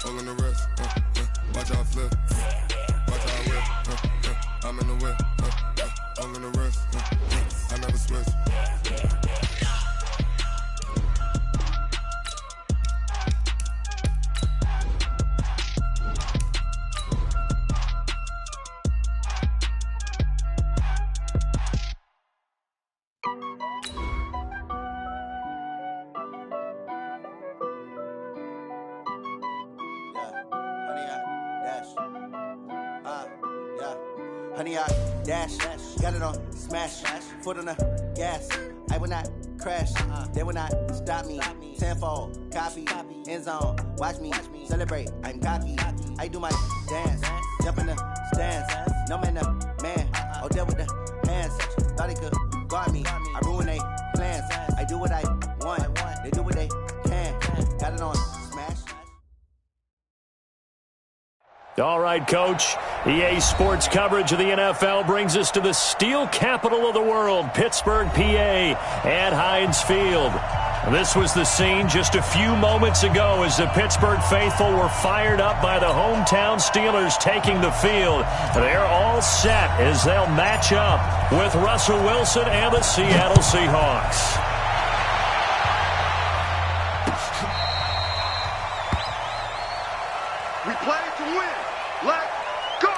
All in the wrist. Watch how I flip. Watch how I whip. I'm in the whip. All in the wrist. I never switch. Honey, I dash, got it on smash, foot on the gas. I will not crash, they will not stop me. Tenfold, copy, end zone, watch me celebrate. I'm cocky, I do my dance, jump in the stands. No man, man, oh deal with the hands. Thought he could guard me, I ruin they plans. I do what I want, they do what they can. Got it on smash. All right, Coach. EA Sports coverage of the NFL brings us to the steel capital of the world, Pittsburgh, PA, at Heinz Field. This was the scene just a few moments ago as the Pittsburgh faithful were fired up by the hometown Steelers taking the field. They're all set as they'll match up with Russell Wilson and the Seattle Seahawks. We play to win. Let's go!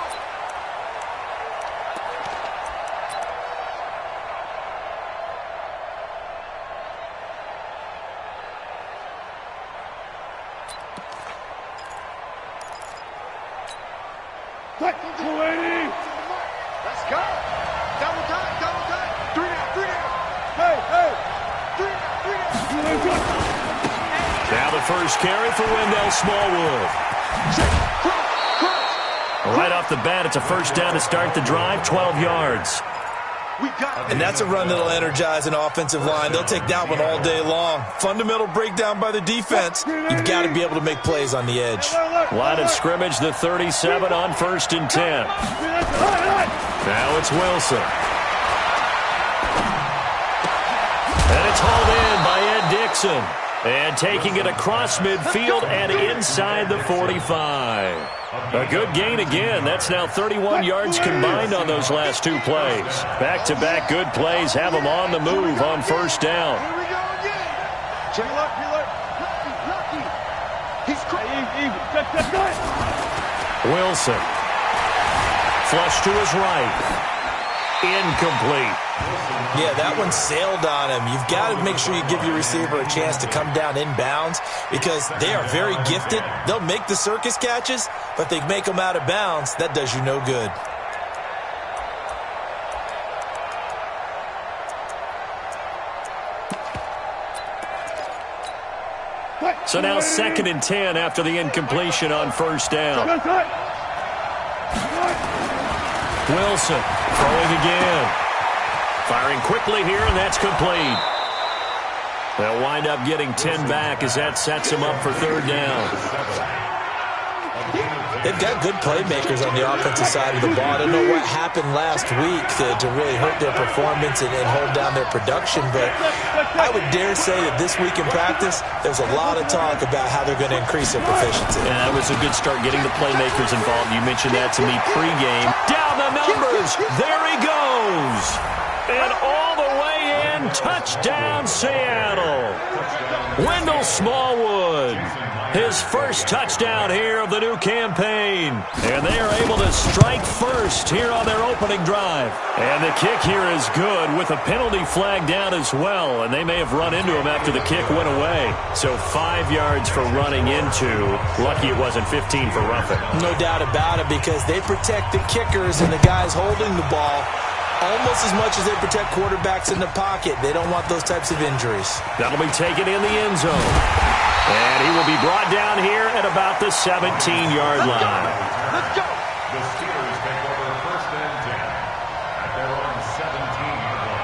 Let's go! Double time! 3 down! Hey! 3 down! Now the first carry for Wendell Smallwood. Right off the bat, it's a first down to start the drive, 12 yards. And that's a run that'll energize an offensive line. They'll take that one all day long. Fundamental breakdown by the defense. You've got to be able to make plays on the edge. Line of scrimmage, the 37 on 1st and 10. Now it's Wilson. And it's hauled in by Ed Dixon. And taking it across midfield and inside the 45. A good gain again. That's now 31 yards combined on those last two plays. Back-to-back good plays have them on the move on first down. Here we go again. He's Wilson. Flush to his right. Incomplete. Yeah, that one sailed on him. You've got to make sure you give your receiver a chance to come down inbounds because they are very gifted. They'll make the circus catches, but they make them out of bounds. That does you no good. So now 2nd and 10 after the incompletion on first down. Wilson throwing again. Firing quickly here, and that's complete. They'll wind up getting 10 back as that sets them up for 3rd down. They've got good playmakers on the offensive side of the ball. I don't know what happened last week to really hurt their performance and hold down their production, but I would dare say that this week in practice, there's a lot of talk about how they're going to increase their proficiency. Yeah, that was a good start getting the playmakers involved. You mentioned that to me pregame. Down the numbers. There he goes. And all the way in, touchdown Seattle. Wendell Smallwood, his first touchdown here of the new campaign. And they are able to strike first here on their opening drive. And the kick here is good with a penalty flag down as well. And they may have run into him after the kick went away. So 5 yards for running into. Lucky it wasn't 15 for roughing. No doubt about it because they protect the kickers and the guys holding the ball almost as much as they protect quarterbacks in the pocket. They don't want those types of injuries. That'll be taken in the end zone. And he will be brought down here at about the 17-yard line. Let's go. The Steelers take over 1st and 10 at their own 17-yard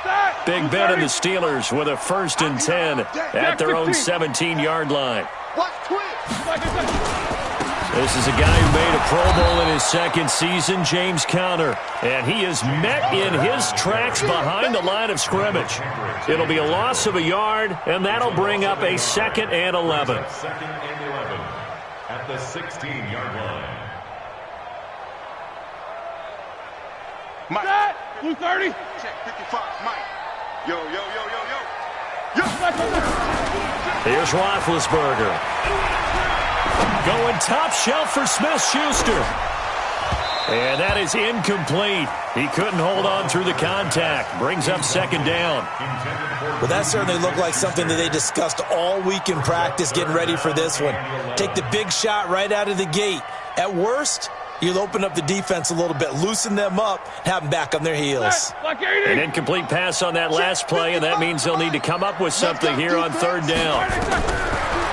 line. Big Ben and the Steelers with a 1st and 10 at their own 17-yard line. Watch twist. This is a guy who made a Pro Bowl in his second season, James Conner. And he is met in his tracks behind the line of scrimmage. It'll be a loss of a yard, and that'll bring up a 2nd and 11. 2nd and 11 at the 16-yard line. Mike. Blue 30. Check 55. Mike. Yo, yo, yo, yo, yo. Here's Roethlisberger. Going top shelf for Smith-Schuster. And that is incomplete. He couldn't hold on through the contact. Brings up 2nd down. Well, that certainly looked like something that they discussed all week in practice getting ready for this one. Take the big shot right out of the gate. At worst, you'll open up the defense a little bit, loosen them up, have them back on their heels. An incomplete pass on that last play, and that means they'll need to come up with something here on 3rd down.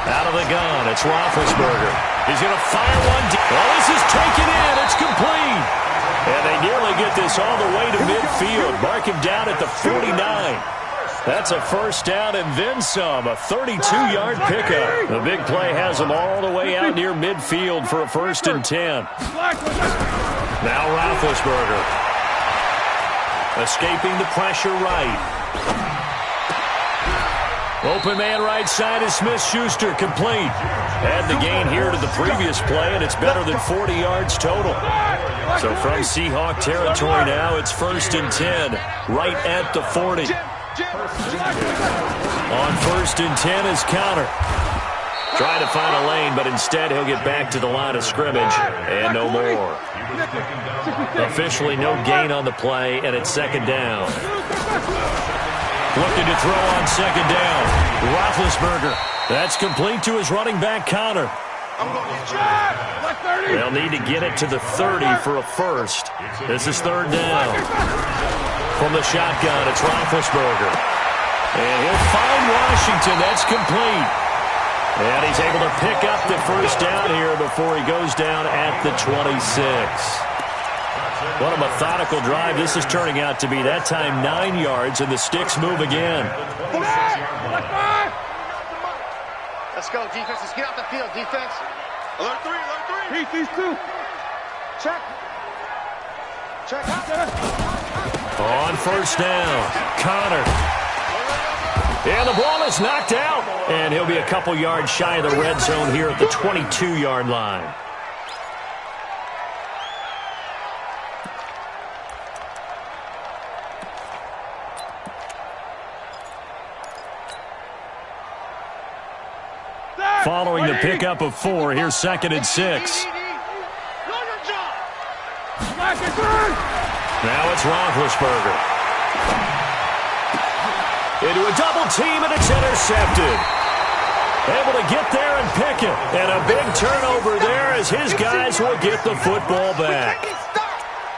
Out of the gun, it's Roethlisberger. He's going to fire one deep. Well, this is taken in. It's complete. And they nearly get this all the way to midfield. Mark him down at the 49. That's a 1st down and then some, a 32-yard pickup. The big play has them all the way out near midfield for a 1st and 10. Now Roethlisberger. Escaping the pressure right. Open man right side is Smith-Schuster, complete. Add the gain here to the previous play, and it's better than 40 yards total. So from Seahawk territory now, it's 1st and 10, right at the 40. On 1st and 10 is Conner. Trying to find a lane, but instead he'll get back to the line of scrimmage, and no more. Officially no gain on the play, and it's 2nd down. Looking to throw on 2nd down. Roethlisberger. That's complete to his running back, Conner. They'll need to get it to the 30 for a 1st. This is 3rd down. From the shotgun, it's Roethlisberger. And he'll find Washington. That's complete. And he's able to pick up the 1st down here before he goes down at the 26. What a methodical drive this is turning out to be. That time 9 yards, and the sticks move again. Let's go, defense. Let's get out the field, defense. Alert 3, alert 3. Heat these 2. Check. Check. On 1st down, Conner. And the ball is knocked out. And he'll be a couple yards shy of the red zone here at the 22-yard line. Following the pickup of 4, here's 2nd and 6. Now it's Roethlisberger. Into a double team, and it's intercepted. Able to get there and pick it. And a big turnover there as his guys will get the football back.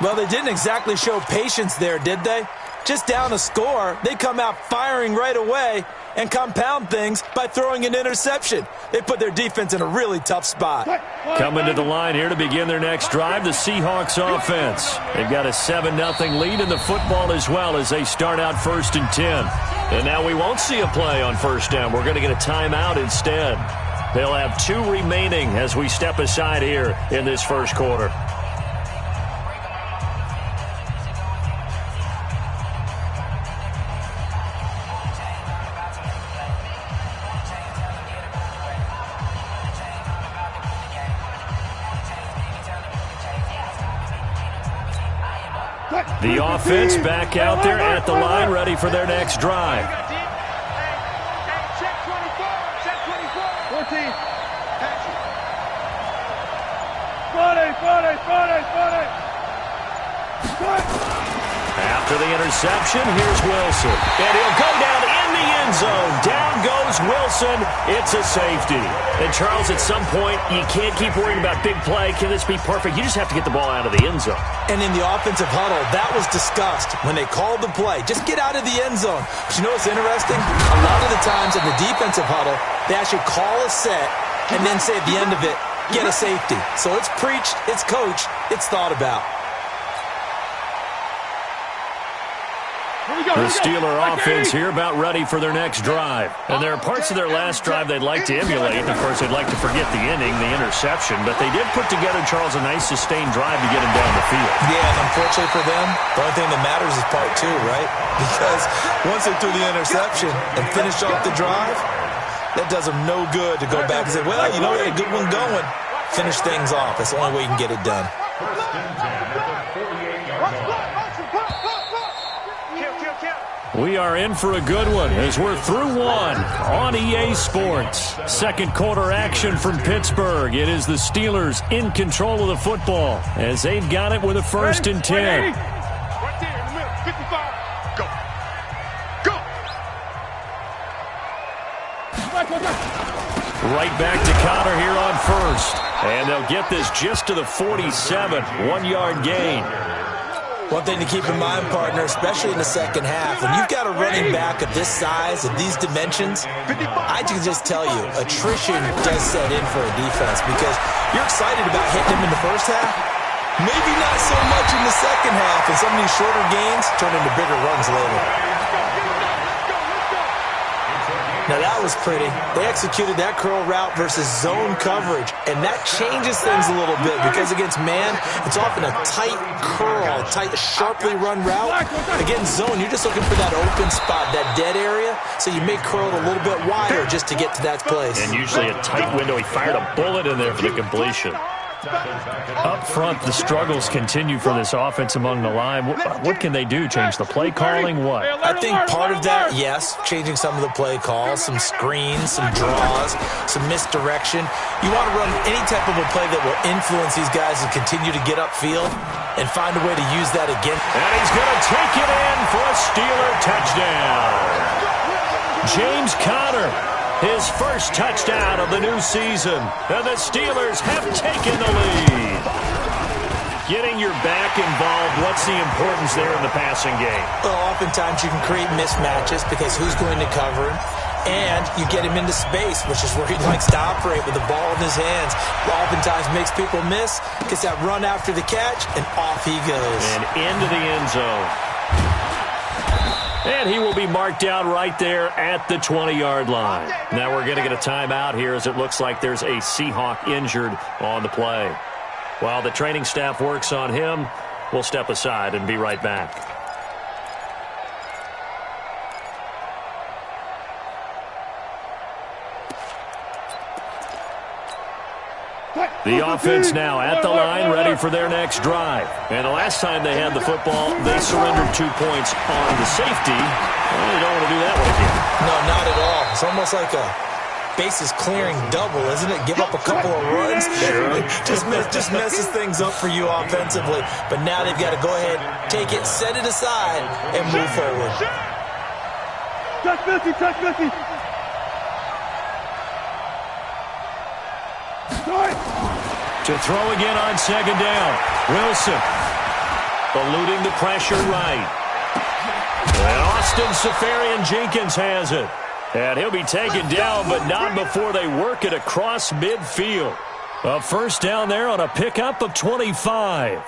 Well, they didn't exactly show patience there, did they? Just down a score, they come out firing right away and compound things by throwing an interception. They put their defense in a really tough spot. Coming to the line here to begin their next drive, the Seahawks offense. They've got a 7-0 lead in the football as well as they start out 1st and 10. And now we won't see a play on 1st down. We're going to get a timeout instead. They'll have 2 remaining as we step aside here in this 1st quarter. The offense back out there at the line, ready for their next drive. Check 24. Check 24. 14. After the interception, here's Wilson. And he'll go down in the end zone. Down goes Wilson. It's a safety. And, Charles, at some point, you can't keep worrying about big play. Can this be perfect? You just have to get the ball out of the end zone. And in the offensive huddle, that was discussed when they called the play. Just get out of the end zone. But you know what's interesting? A lot of the times in the defensive huddle, they actually call a set and then say at the end of it, get a safety. So it's preached, it's coached, it's thought about. The Steeler offense here about ready for their next drive. And there are parts of their last drive they'd like to emulate. And, of course, they'd like to forget the inning, the interception. But they did put together, Charles, a nice sustained drive to get him down the field. Yeah, and unfortunately for them, the only thing that matters is part two, right? Because once they threw the interception and finished off the drive, that does them no good to go back and say, well, you know, we had a good one going. Finish things off. That's the only way you can get it done. First and 10 at the 48-yard line. We are in for a good one as we're through one on EA Sports. Second quarter action from Pittsburgh. It is the Steelers in control of the football as they've got it with a 1st and 10. Right there in the middle, 55. Go. Go. Right back to Connor here on 1st. And they'll get this just to the 47. 1-yard gain. One thing to keep in mind, partner, especially in the second half, when you've got a running back of this size, of these dimensions, I can just tell you, attrition does set in for a defense because you're excited about hitting him in the first half. Maybe not so much in the second half, and some of these shorter gains turn into bigger runs later. Now that was pretty. They executed that curl route versus zone coverage, and that changes things a little bit because against man, it's often a tight curl, tight, sharply run route. Against zone, you're just looking for that open spot, that dead area, so you may curl it a little bit wider just to get to that place. And usually a tight window. He fired a bullet in there for the completion. Up front, the struggles continue for this offense among the line. What can they do? Change the play calling? What? I think part of that, yes, changing some of the play calls, some screens, some draws, some misdirection. You want to run any type of a play that will influence these guys to continue to get upfield and find a way to use that again. And he's going to take it in for a Steeler touchdown. James Conner. His first touchdown of the new season. And the Steelers have taken the lead. Getting your back involved, what's the importance there in the passing game? Well, oftentimes you can create mismatches because who's going to cover him? And you get him into space, which is where he likes to operate with the ball in his hands. Oftentimes makes people miss, gets that run after the catch, and off he goes. And into the end zone. And he will be marked down right there at the 20-yard line. Now we're going to get a timeout here as it looks like there's a Seahawk injured on the play. While the training staff works on him, we'll step aside and be right back. The offense now at the line, ready for their next drive. And the last time they had the football, they surrendered 2 points on the safety. Well, they don't want to do that one again. No, not at all. It's almost like a bases clearing double, isn't it? Give up a couple of runs. Sure. just messes things up for you offensively. But now they've got to go ahead, take it, set it aside, and move forward. Touch 50, touch 50. To throw again on second down. Wilson eluding the pressure right. And Austin Seferian-Jenkins has it. And he'll be taken down, but not before they work it across midfield. A first down there on a pickup of 25.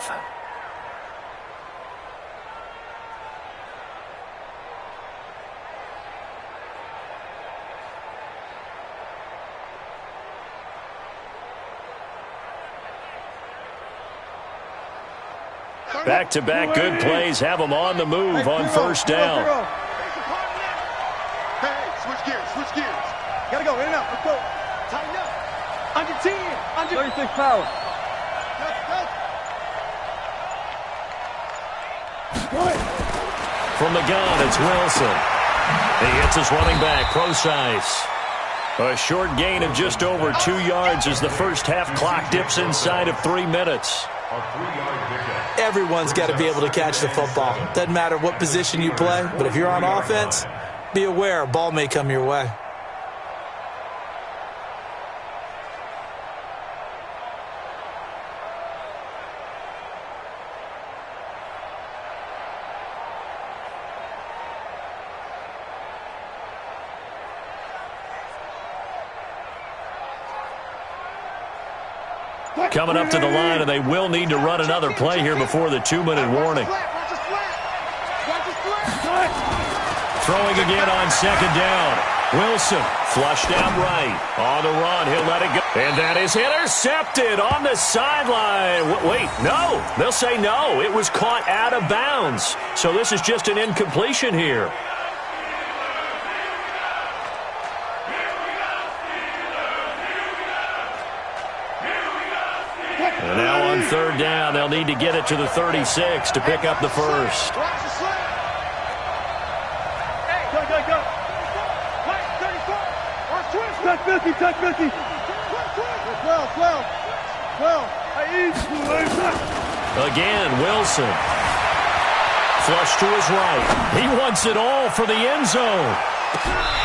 Back-to-back good plays have them on the move on first down. Hey, switch gears. Gotta go, in and out, let's go. Tighten up. Under 10, under 36 power. From the gun, it's Wilson. He hits his running back, Procise. A short gain of just over 2 yards as the first half clock dips inside of 3 minutes. Everyone's got to be able to catch the football. Doesn't matter what position you play, but if you're on offense, be aware a ball may come your way. Coming up to the line, and they will need to run another play here before the 2-minute warning. Watch the flat. Throwing again on second down. Wilson flushed out right. On the run, he'll let it go. And that is intercepted on the sideline. Wait, no. They'll say no. It was caught out of bounds. So this is just an incompletion here. And now on third down, they'll need to get it to the 36 to pick up the first. Touch 50, touch 50. 12. Again, Wilson. Flush to his right. He wants it all for the end zone.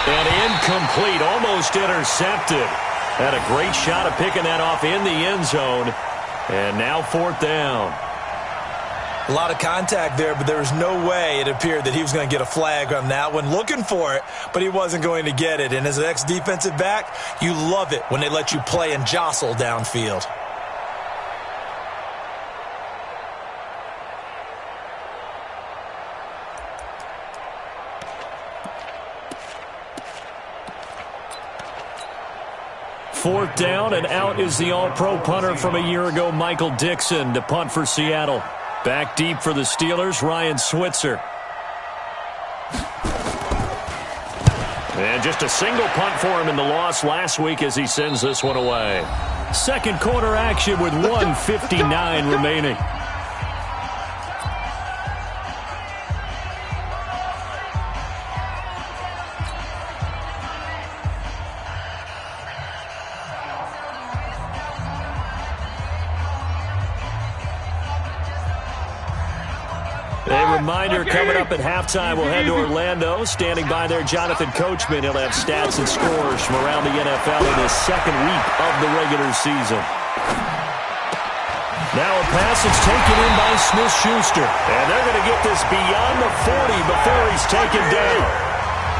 And incomplete, almost intercepted. Had a great shot of picking that off in the end zone. And now fourth down. A lot of contact there, but there was no way it appeared that he was going to get a flag on that one. Looking for it, but he wasn't going to get it. And as an ex-defensive back, you love it when they let you play and jostle downfield. Fourth down, and out is the all-pro punter from a year ago, Michael Dixon, to punt for Seattle. Back deep for the Steelers, Ryan Switzer. And just a single punt for him in the loss last week as he sends this one away. Second quarter action with 1:59 remaining. A reminder, coming up at halftime, we'll head to Orlando. Standing by there, Jonathan Coachman. He'll have stats and scores from around the NFL in his second week of the regular season. Now a pass that's taken in by Smith-Schuster. And they're going to get this beyond the 40 before he's taken down.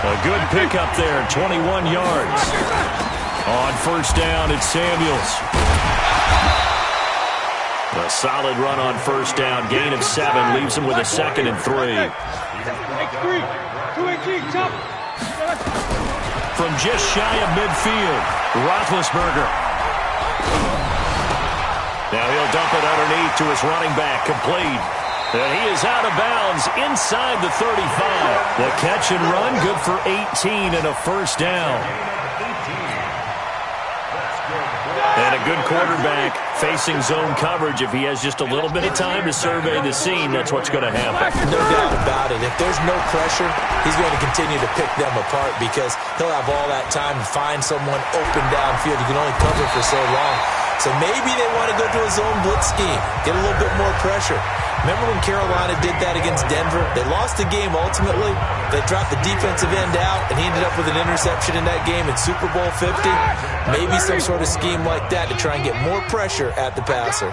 A good pickup there, 21 yards. On first down, it's Samuels. A solid run on first down. Gain of 7 leaves him with a 2nd and 3. From just shy of midfield, Roethlisberger. Now he'll dump it underneath to his running back, complete. And he is out of bounds inside the 35. The catch and run, good for 18 and a first down. And a good quarterback facing zone coverage. If he has just a little bit of time to survey the scene, that's what's going to happen. No doubt about it. If there's no pressure, he's going to continue to pick them apart because he'll have all that time to find someone open downfield. He can only cover for so long. So maybe they want to go to a zone blitz scheme, get a little bit more pressure. Remember when Carolina did that against Denver? They lost the game ultimately. They dropped the defensive end out, and he ended up with an interception in that game in Super Bowl 50. Maybe some sort of scheme like that to try and get more pressure at the passer.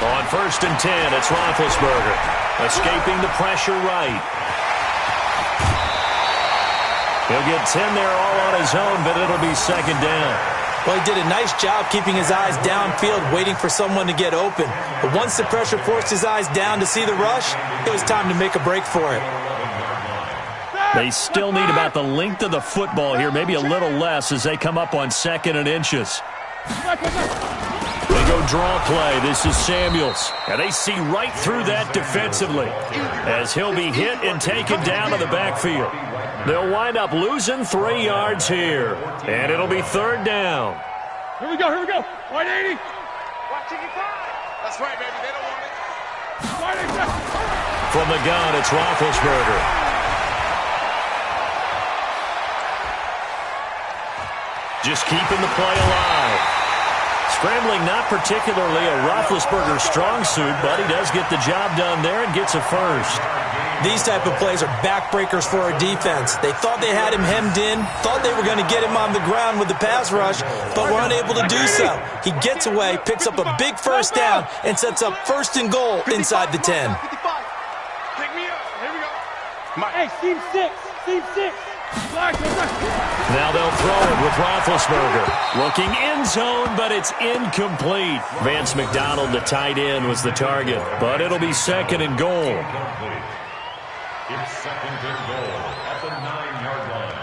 On first and 10, it's Roethlisberger. Escaping the pressure right. He'll get 10 there all on his own, but it'll be second down. Well, he did a nice job keeping his eyes downfield, waiting for someone to get open. But once the pressure forced his eyes down to see the rush, it was time to make a break for it. They still need about the length of the football here, maybe a little less as they come up on 2nd and inches. They go draw play. This is Samuels. And they see right through that defensively as he'll be hit and taken down to the backfield. They'll wind up losing 3 yards here. And it'll be third down. Here we go. 180. That's right, baby. They don't want it. From the gun, it's Roethlisberger. Just keeping the play alive. Scrambling, not particularly a Roethlisberger strong suit, but he does get the job done there and gets a first. These type of plays are backbreakers for our defense. They thought they had him hemmed in, thought they were going to get him on the ground with the pass rush, but were unable to do so. He gets away, picks up a big first down, and sets up 1st and goal inside the 10. Pick me up. Here we go. Hey, seam 6. Now they'll throw it with Roethlisberger. Looking end zone, but it's incomplete. Vance McDonald, the tight end, was the target, but it'll be second and goal. It's second and goal at the 9-yard line.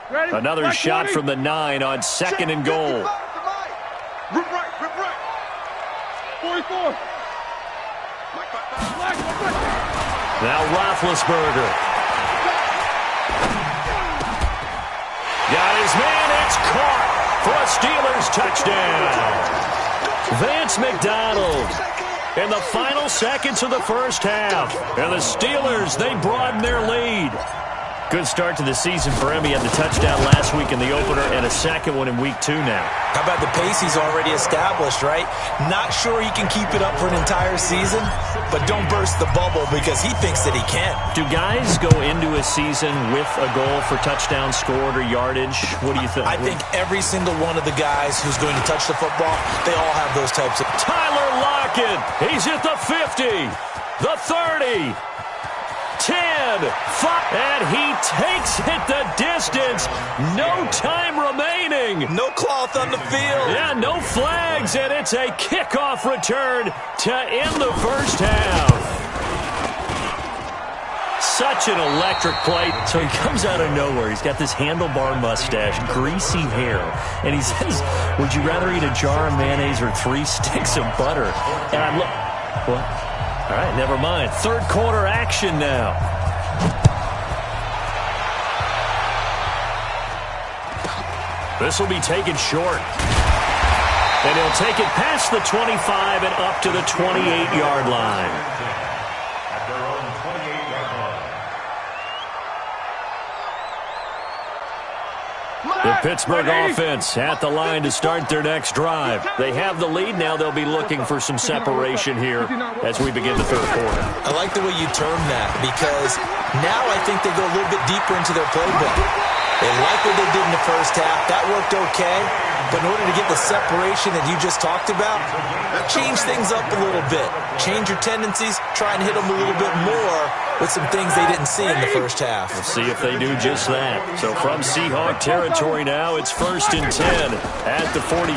Ready? Another Mike shot 20. from the 9 on second and goal. Rip right. 44. Now Roethlisberger. Got his man. It's caught for a Steelers touchdown. Vance McDonald in the final seconds of the first half. And the Steelers, they broaden their lead. Good start to the season for him. He had the touchdown last week in the opener and a second one in week 2 now. How about the pace he's already established, right? Not sure he can keep it up for an entire season, but don't burst the bubble because he thinks that he can. Do guys go into a season with a goal for touchdown scored or yardage? What do you think? I think every single one of the guys who's going to touch the football, they all have those types of... Tyler Lockett, he's at the 50, the 30, 10, 5, and he takes it the distance. No time remaining. No cloth on the field. Yeah, no flags, and it's a kickoff return to end the first half. Such an electric play. So he comes out of nowhere. He's got this handlebar mustache, greasy hair, and he says, would you rather eat a jar of mayonnaise or 3 sticks of butter? And I'm what? All right, never mind. Third quarter action now. This will be taken short. And he'll take it past the 25 and up to the 28-yard line. At their own 28-yard line. The Pittsburgh offense at the line to start their next drive. They have the lead now. They'll be looking for some separation here as we begin the third quarter. I like the way you term that because now I think they go a little bit deeper into their playbook. They like what they did in the first half. That worked okay. But in order to get the separation that you just talked about, change things up a little bit. Change your tendencies. Try and hit them a little bit more with some things they didn't see in the first half. We'll see if they do just that. So from Seahawk territory now, it's 1st and 10 at the 47.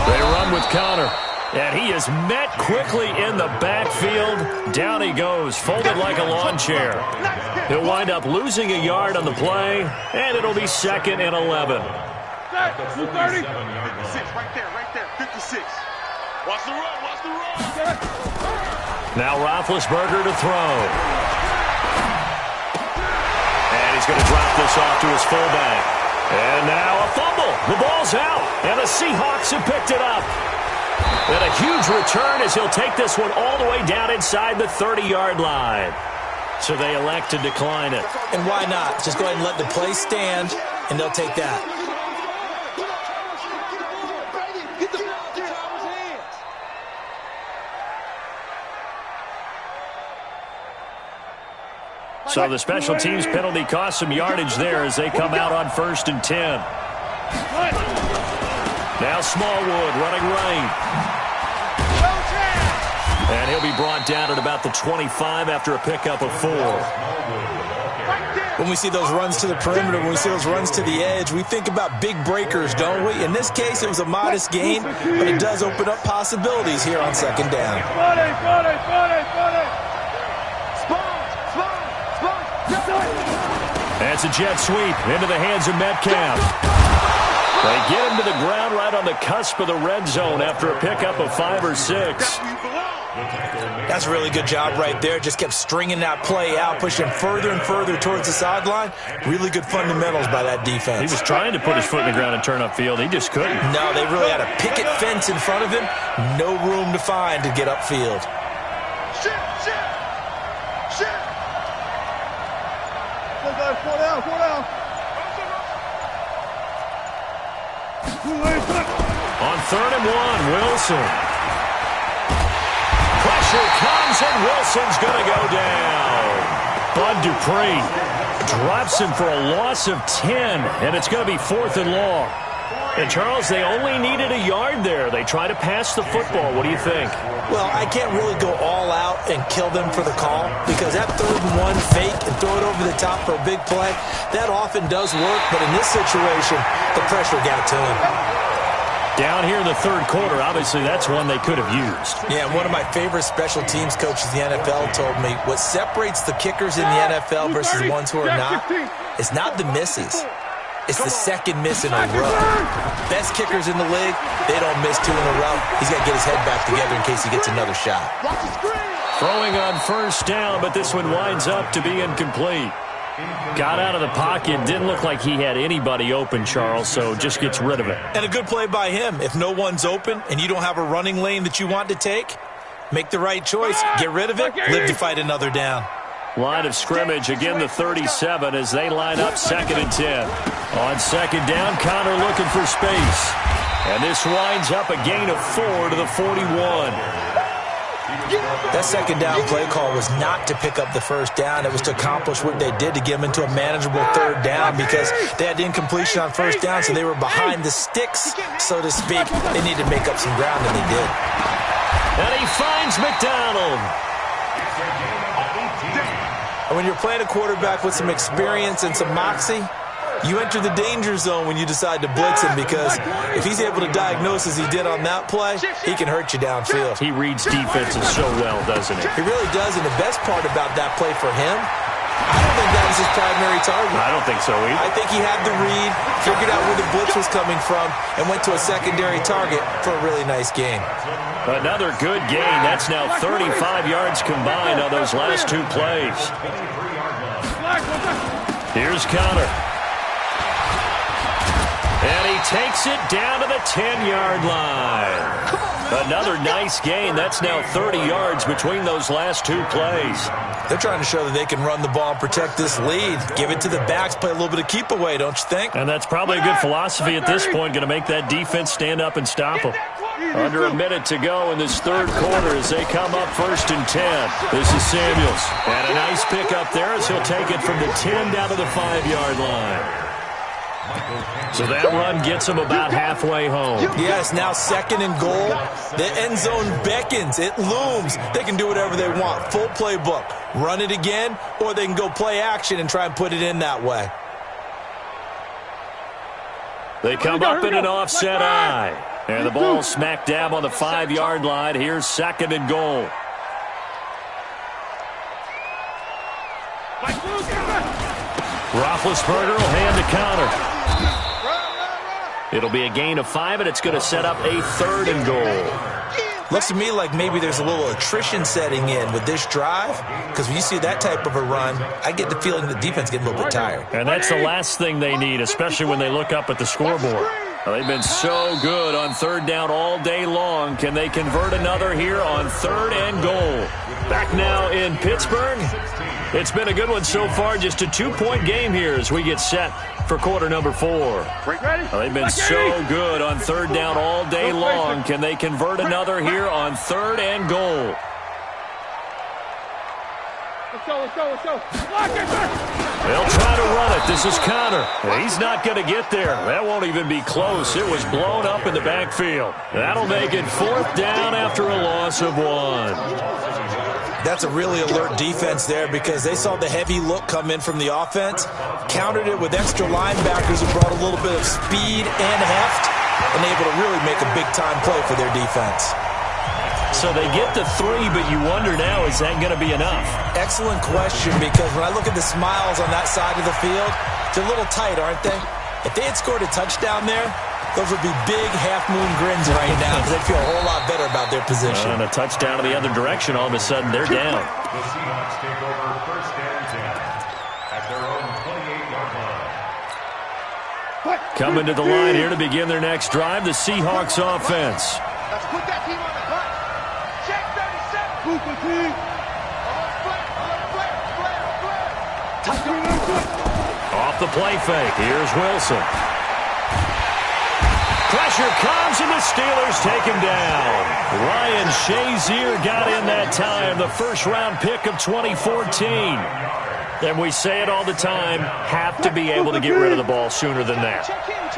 They run with Connor. And he is met quickly in the backfield. Down he goes, folded like a lawn chair. He'll wind up losing a yard on the play, and it'll be 2nd and 11. 230. 56, right there, 56. Watch the run. Now Roethlisberger to throw. And he's going to drop this off to his fullback. And now a fumble. The ball's out, and the Seahawks have picked it up. And a huge return as he'll take this one all the way down inside the 30-yard line. So they elect to decline it. And why not? Just go ahead and let the play stand, and they'll take that. So the special teams penalty cost some yardage there as they come out on 1st and 10. Now Smallwood running right. And he'll be brought down at about the 25 after a pickup of 4. When we see those runs to the perimeter, when we see those runs to the edge, we think about big breakers, don't we? In this case, it was a modest gain, but it does open up possibilities here on 2nd down. That's a jet sweep into the hands of Metcalf. They get him to the ground right on the cusp of the red zone after a pickup of 5 or 6. That's a really good job right there. Just kept stringing that play out, pushing further and further towards the sideline. Really good fundamentals by that defense. He was trying to put his foot in the ground and turn upfield. He just couldn't. No, they really had a picket fence in front of him. No room to find to get upfield. Shit. Four down. On 3rd and 1, Wilson. Pressure comes, and Wilson's going to go down. Bud Dupree drops him for a loss of 10, and it's going to be 4th and long. And, Charles, they only needed a yard there. They try to pass the football. What do you think? Well, I can't really go all out and kill them for the call because that 3rd and 1 fake and throw it over the top for a big play, that often does work. But in this situation, the pressure got to him. Down here in the 3rd quarter, obviously that's one they could have used. Yeah, and one of my favorite special teams coaches in the NFL told me what separates the kickers in the NFL versus the ones who are not is not the misses. It's the 2nd miss in a row. Best kickers in the league, they don't miss 2 in a row. He's got to get his head back together in case he gets another shot. Throwing on 1st down, but this one winds up to be incomplete. Got out of the pocket. Didn't look like he had anybody open, Charles, so just gets rid of it. And a good play by him. If no one's open and you don't have a running lane that you want to take, make the right choice. Get rid of it. Live to fight another down. Line of scrimmage, again the 37 as they line up 2nd and 10. On 2nd down, Connor looking for space. And this winds up a gain of 4 to the 41. That 2nd down play call was not to pick up the 1st down. It was to accomplish what they did to get them into a manageable 3rd down because they had incompletion on 1st down, so they were behind the sticks, so to speak. They needed to make up some ground, and they did. And he finds McDonald. And when you're playing a quarterback with some experience and some moxie, you enter the danger zone when you decide to blitz him because if he's able to diagnose as he did on that play, he can hurt you downfield. He reads defenses so well, doesn't he? He really does, and the best part about that play for him, I don't think that was his primary target. I don't think so either. I think he had the read, figured out where the blitz was coming from, and went to a secondary target for a really nice gain. Another good gain. That's now 35 yards combined on those last 2 plays. Here's Connor. And he takes it down to the 10-yard line. Another nice gain. That's now 30 yards between those last 2 plays. They're trying to show that they can run the ball and protect this lead. Give it to the backs, play a little bit of keep away, don't you think? And that's probably a good philosophy at this point, going to make that defense stand up and stop them. Under a minute to go in this 3rd quarter as they come up 1st and 10. This is Samuels. And a nice pick up there as he'll take it from the 10 down to the 5-yard line. So that run gets them about halfway home. Yes, now 2nd and goal. The end zone beckons. It looms. They can do whatever they want. Full playbook. Run it again, or they can go play action and try and put it in that way. They come up in an offset eye. And the ball smack dab on the 5-yard line. Here's 2nd and goal. Roethlisberger will hand to Connor. It'll be a gain of 5, and it's going to set up a 3rd and goal. Looks to me like maybe there's a little attrition setting in with this drive, because when you see that type of a run, I get the feeling the defense getting a little bit tired. And that's the last thing they need, especially when they look up at the scoreboard. Well, they've been so good on 3rd down all day long. Can they convert another here on 3rd and goal? Back now in Pittsburgh. It's been a good one so far. Just a 2-point game here as we get set for quarter number 4. Well, they've been so good on 3rd down all day long. Can they convert another here on 3rd and goal? Let's go. They'll try to run it. This is Connor. He's not going to get there. That won't even be close. It was blown up in the backfield. That'll make it 4th down after a loss of 1. That's a really alert defense there because they saw the heavy look come in from the offense, countered it with extra linebackers who brought a little bit of speed and heft, and able to really make a big-time play for their defense. So they get the 3, but you wonder now, is that going to be enough? Excellent question, because when I look at the smiles on that side of the field, they're a little tight, aren't they? If they had scored a touchdown there, those would be big half-moon grins right now because they'd feel a whole lot better about their position. And a touchdown in the other direction, all of a sudden they're down. The Seahawks take over 1st and 10 at their own 28-yard line. Coming to the line here to begin their next drive, the Seahawks offense. Let's put that team on the clock. Check 37. Off the play fake, here's Wilson. Pressure comes, and the Steelers take him down. Ryan Shazier got in that time, the 1st-round pick of 2014. And we say it all the time, have to be able to get rid of the ball sooner than that.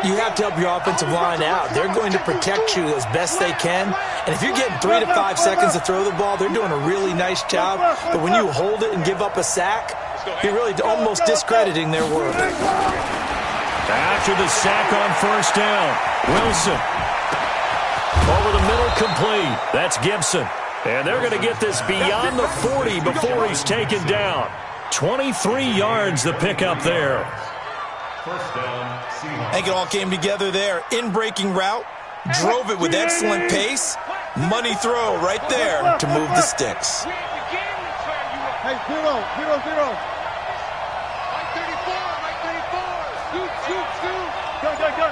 You have to help your offensive line out. They're going to protect you as best they can. And if you're getting 3 to 5 seconds to throw the ball, they're doing a really nice job. But when you hold it and give up a sack, you're really almost discrediting their work. After the sack on first down, Wilson. Over the middle, complete. That's Gibson. And they're going to get this beyond the 40 before he's taken down. 23 yards the pickup there. First down, Seahawks. I think it all came together there. In-breaking route, drove it with excellent pace. Money throw right there to move the sticks. Hey, 0, 0, 0. Right 34, right 34. Shoot. Go.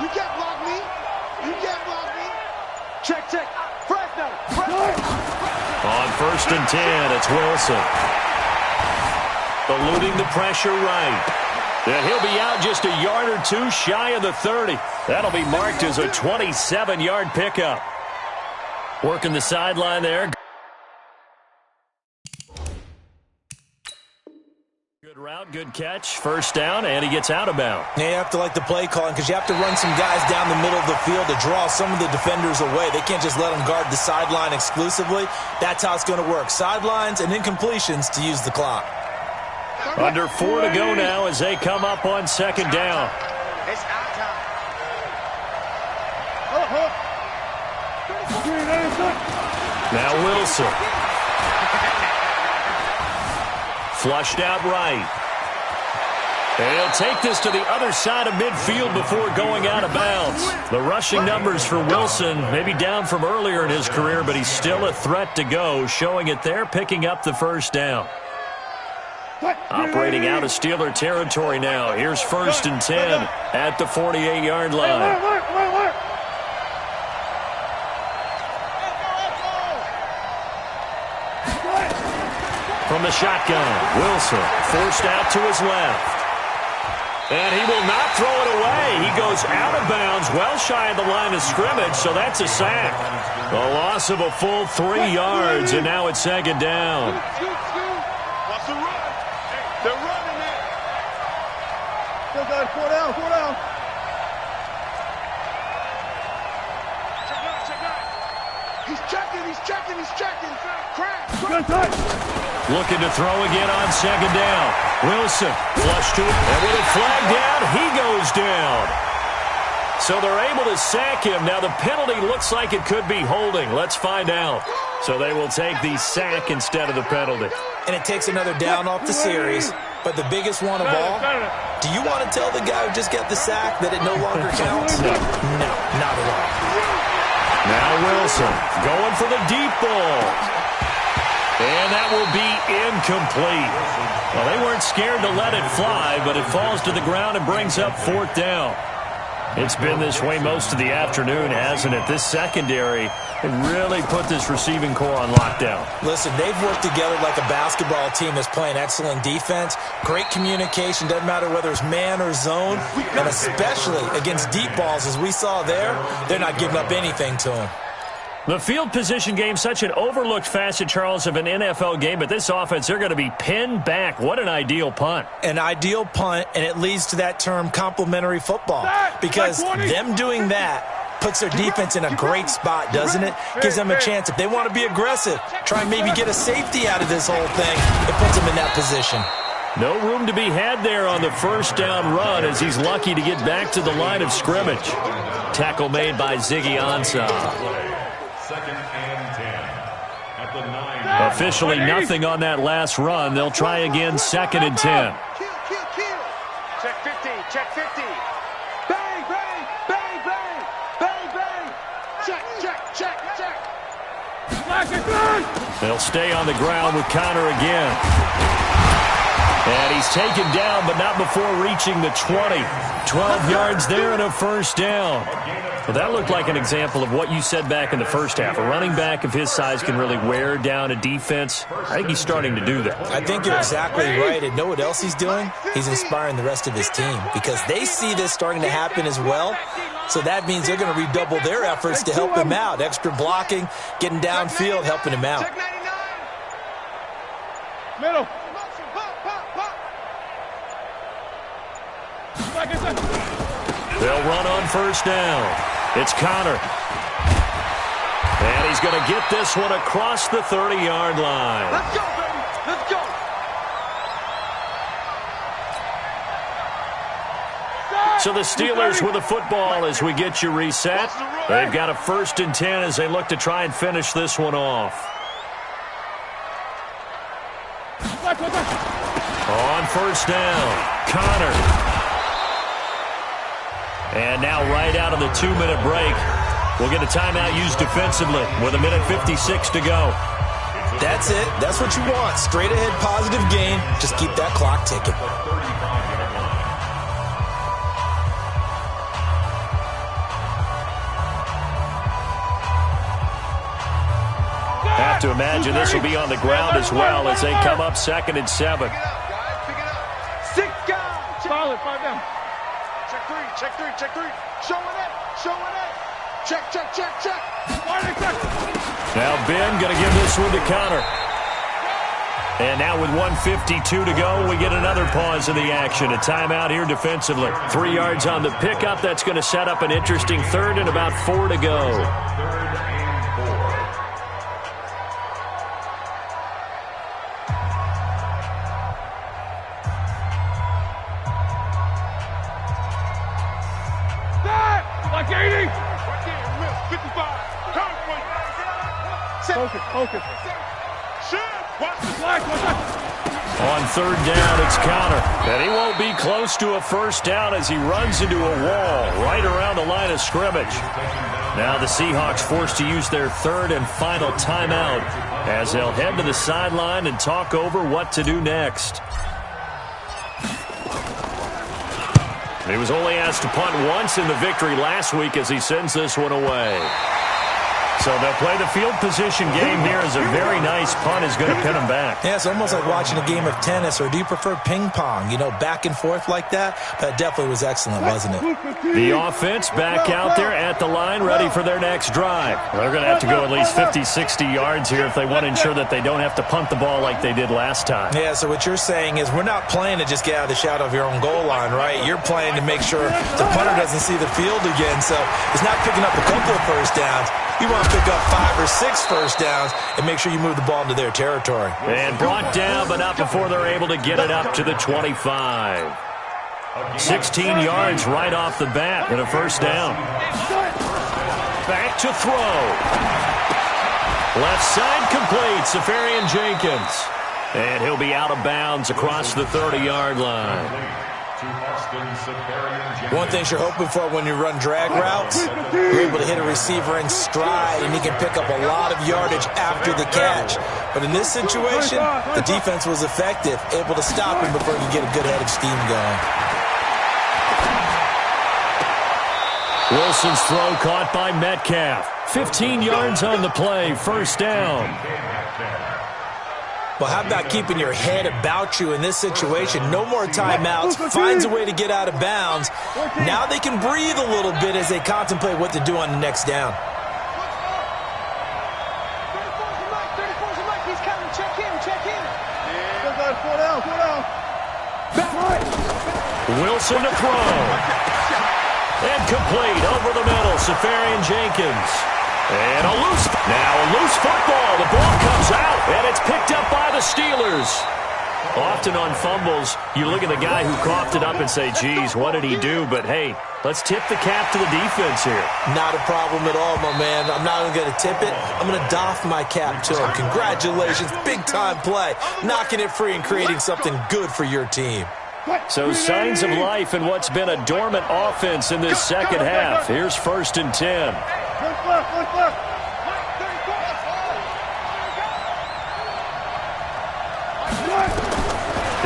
You can't block me. You can't block me. Check. Fresno. On first and 10, it's Wilson. Eluding the pressure right. And he'll be out just a yard or two shy of the 30. That'll be marked as a 27-yard pickup. Working the sideline there. Good route, good catch. First down, and he gets out of bounds. You have to like the play calling because you have to run some guys down the middle of the field to draw some of the defenders away. They can't just let them guard the sideline exclusively. That's how it's going to work. Sidelines and incompletions to use the clock. Under 4 to go now as they come up on second down. It's our time. Now Wilson. Flushed out right. And he'll take this to the other side of midfield before going out of bounds. The rushing numbers for Wilson maybe down from earlier in his career, but he's still a threat to go, showing it there, picking up the first down. Operating out of Steeler territory now. Here's first and 10 at the 48-yard line. From the shotgun, Wilson forced out to his left. And he will not throw it away. He goes out of bounds, well shy of the line of scrimmage, so that's a sack. A loss of a full 3 yards, and now it's second down. What's the run? They're running it. Still got 4 down. He's checking. Crack. Looking to throw again on second down. Wilson flush to it, and with it flagged down, he goes down. So they're able to sack him. Now the penalty looks like it could be holding. Let's find out. So they will take the sack instead of the penalty. And it takes another down off the series. But the biggest one of all, do you want to tell the guy who just got the sack that it no longer counts? No, not at all. Now Wilson going for the deep ball. And that will be incomplete. Well, they weren't scared to let it fly, but it falls to the ground and brings up fourth down. It's been this way most of the afternoon, hasn't it? This secondary really put this receiving core on lockdown. Listen, they've worked together like a basketball team that's playing excellent defense. Great communication, doesn't matter whether it's man or zone. And especially against deep balls, as we saw there, they're not giving up anything to them. The field position game, such an overlooked facet, Charles, of an NFL game, but this offense, they're going to be pinned back. What an ideal punt. An ideal punt, and it leads to that term complementary football. Because them doing that puts their defense in a great spot, doesn't it? Gives them a chance. If they want to be aggressive, try and maybe get a safety out of this whole thing, it puts them in that position. No room to be had there on the first down run as he's lucky to get back to the line of scrimmage. Tackle made by Ziggy Ansah. Second and 10 at the 9. Officially nothing on that last run. They'll try again second and 10. Kill. Check 50. Bang. Check. They'll stay on the ground with Connor again. And he's taken down, but not before reaching the 20. 12 yards there and a first down. Well, that looked like an example of what you said back in the first half. A running back of his size can really wear down a defense. I think he's starting to do that. I think you're exactly right. And know what else he's doing? He's inspiring the rest of his team because they see this starting to happen as well. So that means they're going to redouble their efforts to help him out. Extra blocking, getting downfield, helping him out. Middle. They'll run on first down. It's Connor. And he's going to get this one across the 30-yard line. Let's go, baby. Let's go. So the Steelers with the football as we get you reset. They've got a 1st and 10 as they look to try and finish this one off. On first down, Connor. And now right out of the 2-minute break, we'll get a timeout used defensively with 1:56 to go. That's it. That's what you want. Straight ahead positive game. Just keep that clock ticking. Have to imagine this will be on the ground as well as they come up 2nd and 7. Pick it up, guys. Pick it up. 6 guys. Solid. 5 down. Check 3. Check 3. Check 3. Showing it. Showing it. Check, check, check, check. Now Ben going to give this one to Connor. And now with 1:52 to go, we get another pause in the action. A timeout here defensively. 3 yards on the pickup. That's going to set up an interesting 3rd and about 4 to go. 3rd and 4. Like 80. 55. Focus. On 3rd down, it's Connor. And he won't be close to a 1st down as he runs into a wall right around the line of scrimmage. Now the Seahawks forced to use their 3rd and final timeout as they'll head to the sideline and talk over what to do next. He was only asked to punt once in the victory last week as he sends this one away. So they'll play the field position game here as a very nice punt is going to pin them back. Yeah, it's almost like watching a game of tennis, or do you prefer ping pong? You know, back and forth like that? That definitely was excellent, wasn't it? The offense back out there at the line, ready for their next drive. They're going to have to go at least 50, 60 yards here if they want to ensure that they don't have to punt the ball like they did last time. Yeah, so what you're saying is we're not playing to just get out of the shadow of your own goal line, right? You're playing to make sure the punter doesn't see the field again. So it's not picking up a couple of first downs. You want to pick up 5 or 6 first downs and make sure you move the ball into their territory. And brought down, but not before they're able to get it up to the 25. 16 yards right off the bat and a 1st down. Back to throw. Left side complete, Safarian Jenkins. And he'll be out of bounds across the 30-yard line. One thing you're hoping for when you run drag routes, you're able to hit a receiver in stride, and he can pick up a lot of yardage after the catch. But in this situation, the defense was effective, able to stop him before he could get a good head of steam going. Wilson's throw caught by Metcalf. 15 yards on the play, 1st down. Well, how about keeping your head about you in this situation? No more timeouts. Finds a way to get out of bounds. Now they can breathe a little bit as they contemplate what to do on the next down. 34's the mic. He's coming. Check him. Yeah. 4 down. Back right. Wilson to throw. And complete over the middle. Safarian Jenkins. And a loose football. The ball comes out, and it's picked up by the Steelers. Often on fumbles, you look at the guy who coughed it up and say, geez, what did he do? But, hey, let's tip the cap to the defense here. Not a problem at all, my man. I'm not even going to tip it. I'm going to doff my cap to him. Congratulations. Big-time play. Knocking it free and creating something good for your team. So signs of life in what's been a dormant offense in this second half. Here's 1st and 10.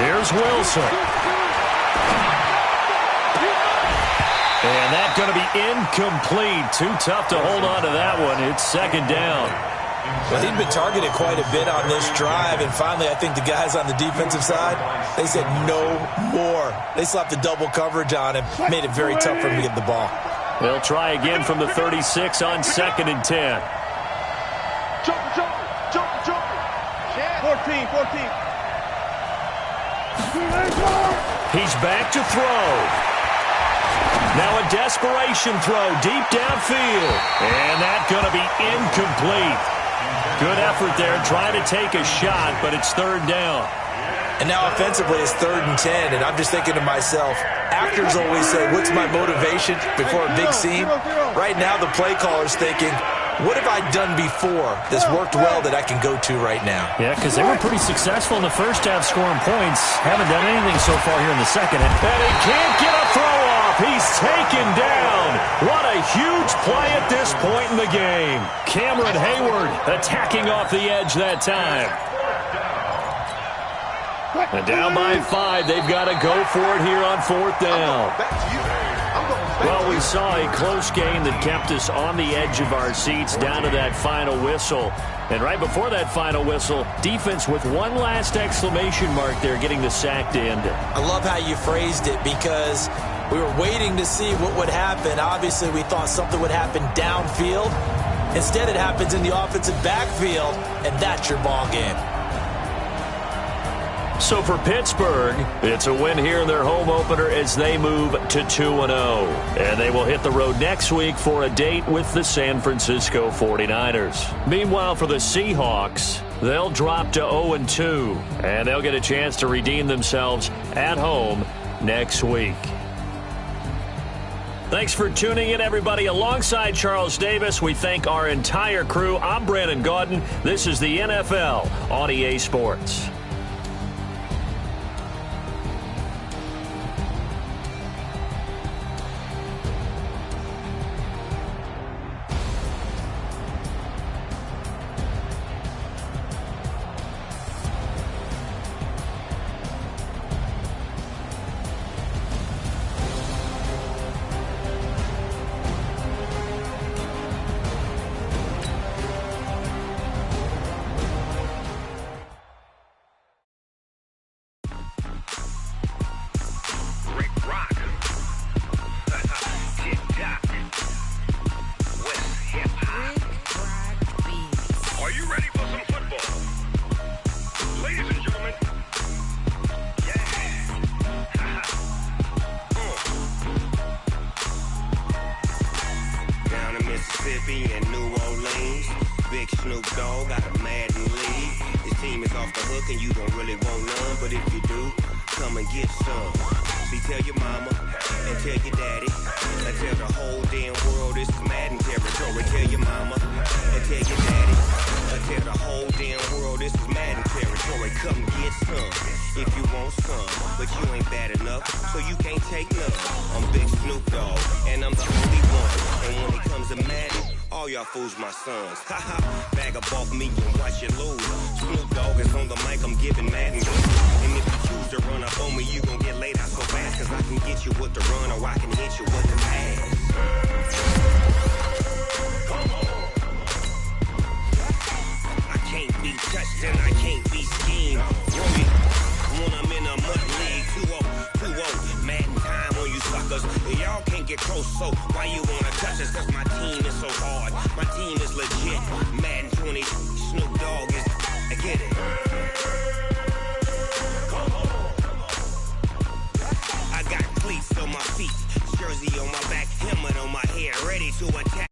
Here's Wilson. And that's going to be incomplete. Too tough to hold on to that one. It's 2nd down. Well, he'd been targeted quite a bit on this drive, and finally I think the guys on the defensive side, they said no more. They slapped the double coverage on him, made it very tough for him to get the ball. They'll try again from the 36 on 2nd and 10. Jump. 14. He's back to throw. Now a desperation throw deep downfield. And that's going to be incomplete. Good effort there trying to take a shot, but it's third down. And now offensively it's 3rd and 10, and I'm just thinking to myself, actors always say, what's my motivation before a big scene? Right now the play caller's thinking, what have I done before that's worked well that I can go to right now? Yeah, because they were pretty successful in the first half scoring points. Haven't done anything so far here in the second. And he can't get a throw off. He's taken down. What a huge play at this point in the game. Cameron Hayward attacking off the edge that time. And down by 5, they've got to go for it here on 4th down. Well, we saw a close game that kept us on the edge of our seats down to that final whistle. And right before that final whistle, defense with one last exclamation mark there getting the sack to end it. I love how you phrased it because we were waiting to see what would happen. Obviously, we thought something would happen downfield. Instead, it happens in the offensive backfield, and that's your ball game. So for Pittsburgh, it's a win here in their home opener as they move to 2-0. And they will hit the road next week for a date with the San Francisco 49ers. Meanwhile, for the Seahawks, they'll drop to 0-2. And they'll get a chance to redeem themselves at home next week. Thanks for tuning in, everybody. Alongside Charles Davis, we thank our entire crew. I'm Brandon Gaudin. This is the NFL on EA Sports. Bag up off me and watch you lose. Snoop Dogg is on the mic, I'm giving mad and good. And if you choose to run up on me, you gon' get laid out so fast. Cause I can get you with the run or I can hit you with the pass. Come on. I can't be touched and I can't be schemed. Roll it when I'm in a mud league. 2-0, Madden time on you suckers. Y'all can't get close, so why you wanna touch us? Cause my team is so hard. My team is legit. Madden 20, Snoop Dogg is. I get it. Come on. I got cleats on my feet, jersey on my back, helmet on my head, ready to attack.